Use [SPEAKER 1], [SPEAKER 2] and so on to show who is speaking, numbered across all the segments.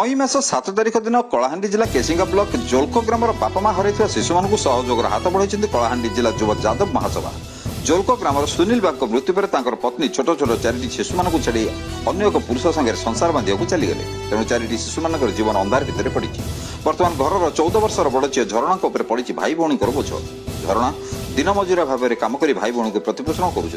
[SPEAKER 1] मई मास 7 तारिख दिन कलाहांडी जिला केसिंगा ब्लॉक जोलको ग्रामर बापा माँ हर शिशु मानक सहयोग हाथ बढ़ाई कलाहांडी जिला युवा जादव महासभा। जोलको ग्रामर सुनील बाग मृत्यु पर पत्नी छोट छोट 4टी शिशु मानक छाड़ी अन्य एक पुरुष संगे संसार बांधिया चलीगले। तेणु 4टी शिशु मान जीवन अंधार भितर पड़ी। बर्तमान घर 14 वर्षर बड़ झील झरणा पड़ी भाई भौणी बोझ। झरणा दिन मजुरा भाव में कम कर भाई भौणी को प्रतिपोषण करुँच।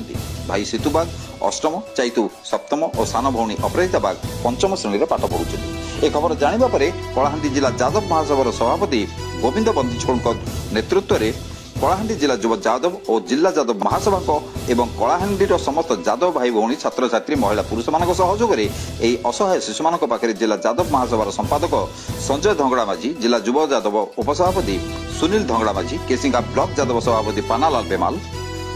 [SPEAKER 1] भाई सीतु बाग अष्टम, चैतु सप्तम और सान भौणी अपराजिता बाग पंचम श्रेणी में पाठ पढ़ुंट। ए खबर जानिबा परे कलाहांडी जिला जादव महासभार सभापति गोविंद बदइछन नेतृत्व में कलाहांडी जिला युवा जादव और जिला जादव महासभा एवं कलाहांडी समस्त जादव भाई भौणी छात्र छात्री महिला पुरुष मान सहयोग में असहाय शिशु मान पाखे जिला जादव महासभार संपादक संजय धंगड़ा माझी, जिला युवा जादव उपसभापति सुनील धंगड़ा माझी, केसिंगा ब्लॉक जादव सभापति पानालाल बेमाल,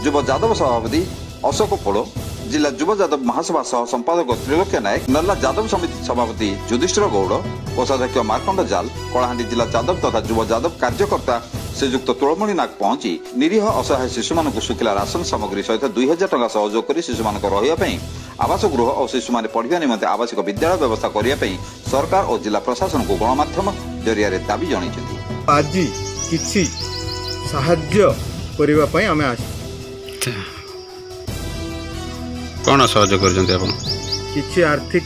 [SPEAKER 1] युवा जादव सभापति अशोक पोड़ो, जिला युवा जादव महासभा सह संपादक त्रिलोक्य नायक, नल्ला जादव समिति सभापति युधिष्ठिर गौड़, कोषाध्यक्ष मार्कंड जाल, कलाहांडी जिला जादव तथा युवा जादव कार्यकर्ता श्रीजुक्त तुलमणि नाग पहुंची निरीह असहाय शिशु मान सुखिला राशन सामग्री सहित 2000 टंका सहयोग कर शिशु मान रही आवास गृह और शिशु मान पढ़ा निमंते आवासिक विद्यालय व्यवस्था करने सरकार और जिला प्रशासन को गणमाध्यम जरिया दाबी जणाइछथि।
[SPEAKER 2] आज किछि सहाय्य करिवा पई हमें आछि
[SPEAKER 3] कोन सहयोग करजंते आपण
[SPEAKER 2] किछि आर्थिक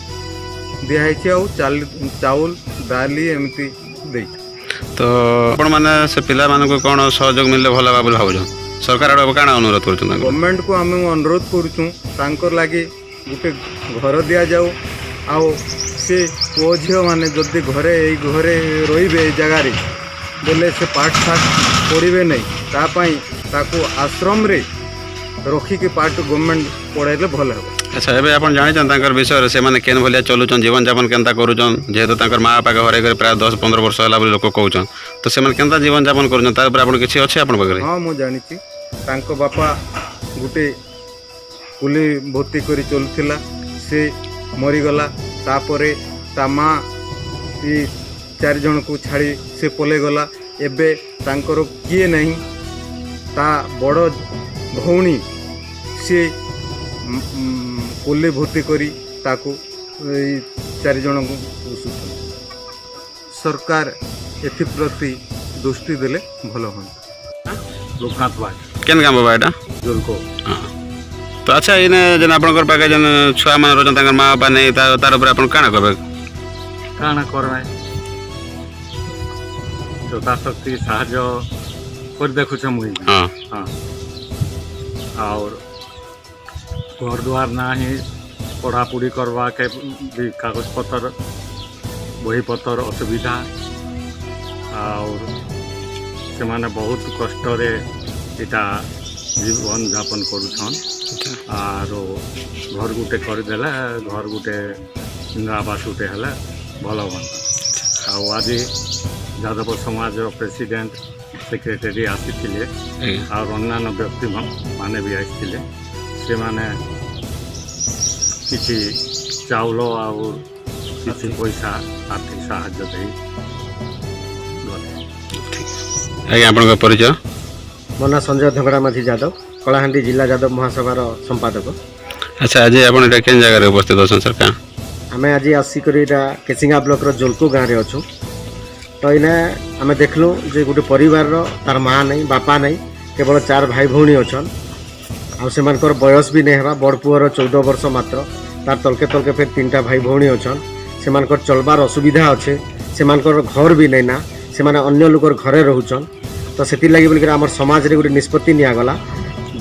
[SPEAKER 2] दिहाइछि आ चाउल दाली एमती देइ।
[SPEAKER 3] तो आपण माने से पिला मान को कोन सहयोग मिलले भला बाबू भाउज सरकार आडो काना अनुरोध करछन।
[SPEAKER 2] गवर्नमेंट को हम अनुरोध करूछु तांकर लागि गुटे घर दिया जाऊ आ से पुओ झियो माने जदी घरे रहिबे जगह रे बोले से पाठ साठ पढ़े नहीं तापाई ताको आश्रम रे रखी के पाठ गवर्नमेंट पढ़ाइले भल हे।
[SPEAKER 3] अच्छा एबे आपण जानिछन तांकर विषय से माने केन भलिया चलुछन जीवन यापन केनता करूछन जेहेतु तांकर माँ बापा के हरे कर प्राय 10-15 वर्ष होला बोली लोक कहउछन तो से माने केनता जीवन यापन करूछन तार पर आपण किछि अछि आपण बगरे।
[SPEAKER 2] हां मु जानिछि तांको बापा गुटे पुली भर्ती करी चलुथिला से मरी गला तापरे ता माँ ई 4 जन को छाड़ी से पले गला। एबे तांकर किए नहीं ता बड़ भौणी से पुली भर्ती करी ताकू 4 जन को पोषुछन। सरकार एथि प्रति दृष्टि देले भल होन। लोकनाथ भाई
[SPEAKER 3] केन गाम बाबा एटा
[SPEAKER 2] जोलको।
[SPEAKER 3] हां तो अच्छा इने जन आपनकर पाके जन छुआ मान रोजन तांकर माँ बापा नै तार ऊपर आपण काना करबे
[SPEAKER 4] यथाशक्ति साहाଯ୍ୟ कर देखुछ मुई।
[SPEAKER 3] हां
[SPEAKER 4] हां और घर द्वार नाही पढ़ापढ़ी करवा के भी कागज पत्र बही पत्र असुविधा और से माने बहुत कष्ट रे इटा जीवन यापन करूछन और घर गुटे कर देला घर गुटे इंदिरा आवास गुटे हला भल बन। आज जादव समाज प्रेसिडेंट सेक्रेटरी आसीथिले और अन्य व्यक्ति माने भी आसीथिले से माने किछि चाउल और किछि पैसा आर्थिक साहाय्य दे गले।
[SPEAKER 3] आगे आपन परिचय।
[SPEAKER 5] मो ना संजय धंगड़ा माझी जादव कलाहांडी जिला जादव महासभार संपादक।
[SPEAKER 3] अच्छा आज आपन एटा केन जगह रे उपस्थित अछन सरकार
[SPEAKER 5] आमे आज आसिक केसिंगा ब्लॉक रो जोलको गाँव रे अछु। तो इने आमे देखलु जे गोटे परिवार रो तार माँ नहीं बापा नहीं केवल 4 भाई भौणी अछन आ सेमानकर बयस भी नहीं हेबा। बड़ पुअर 14 वर्ष मात्र तार तलके तलके फिर 3टा भाई भौणी अछन सेमानकर चलबार असुविधा अच्छे सेमानकर घर भी नहीं ना से माने अन्य लोकर घरे रहउछन। तो सेति लागि बोल के हमर समाज रे गोटे निष्पत्ति निया गला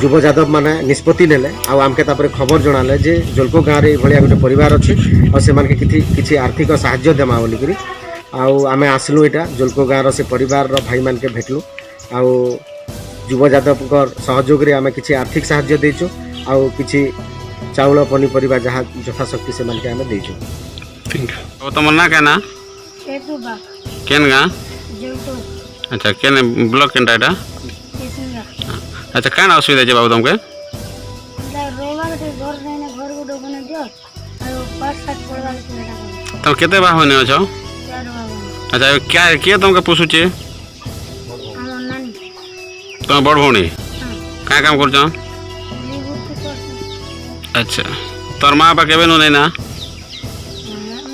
[SPEAKER 5] युवा जादव माने निष्पत्ति नेले आ आमके तापर खबर जणाले जे जोलको गाँव रे भलिया गोटे परिवार अछि और सेमान के किछि आर्थिक सहाय्य देमा बोली करी आमे आसलु एटा जोलको गाँव से परिवार रो भाई मान के भेटलु आ युवा जादव सहयोग रे आमे किछि आर्थिक सहाय्य देछु आ किछि चाउल पनीपरिबा जहाँ यथाशक्ति से मान के आमे देछु।
[SPEAKER 3] ठीक है तो मन्ना केना केन गा अच्छा केन ब्लॉक केनटा एटा अच्छा काना असुविधा जे बाबू तुमके तुम केते बा होने अछो। अच्छा क्या के तुमके पूछुचे तुम बड़ भौणी क्या काम कर। अच्छा तोर माँ बापा केबे नु नहीं ना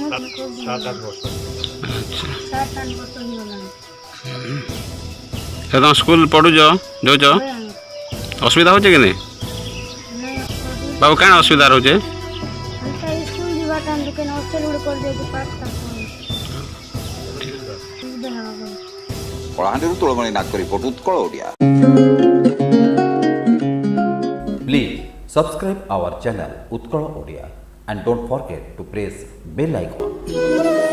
[SPEAKER 4] सात आठ वर्ष
[SPEAKER 3] ସେ ତମ ସ୍କୁଲ ପଢ଼ୁଛ ଯାଉଛ ଅସୁବିଧା ହେଉଛି କି ନାହିଁ ବାବୁ କାଣା ଅସୁବିଧା ରହୁଛେ
[SPEAKER 1] କଳାହାଣ୍ଡିରୁ ତୁଳମଣି ନାଗଙ୍କ report Utkal Odia.
[SPEAKER 6] Please subscribe our channel Utkala Odia and don't forget to press bell icon.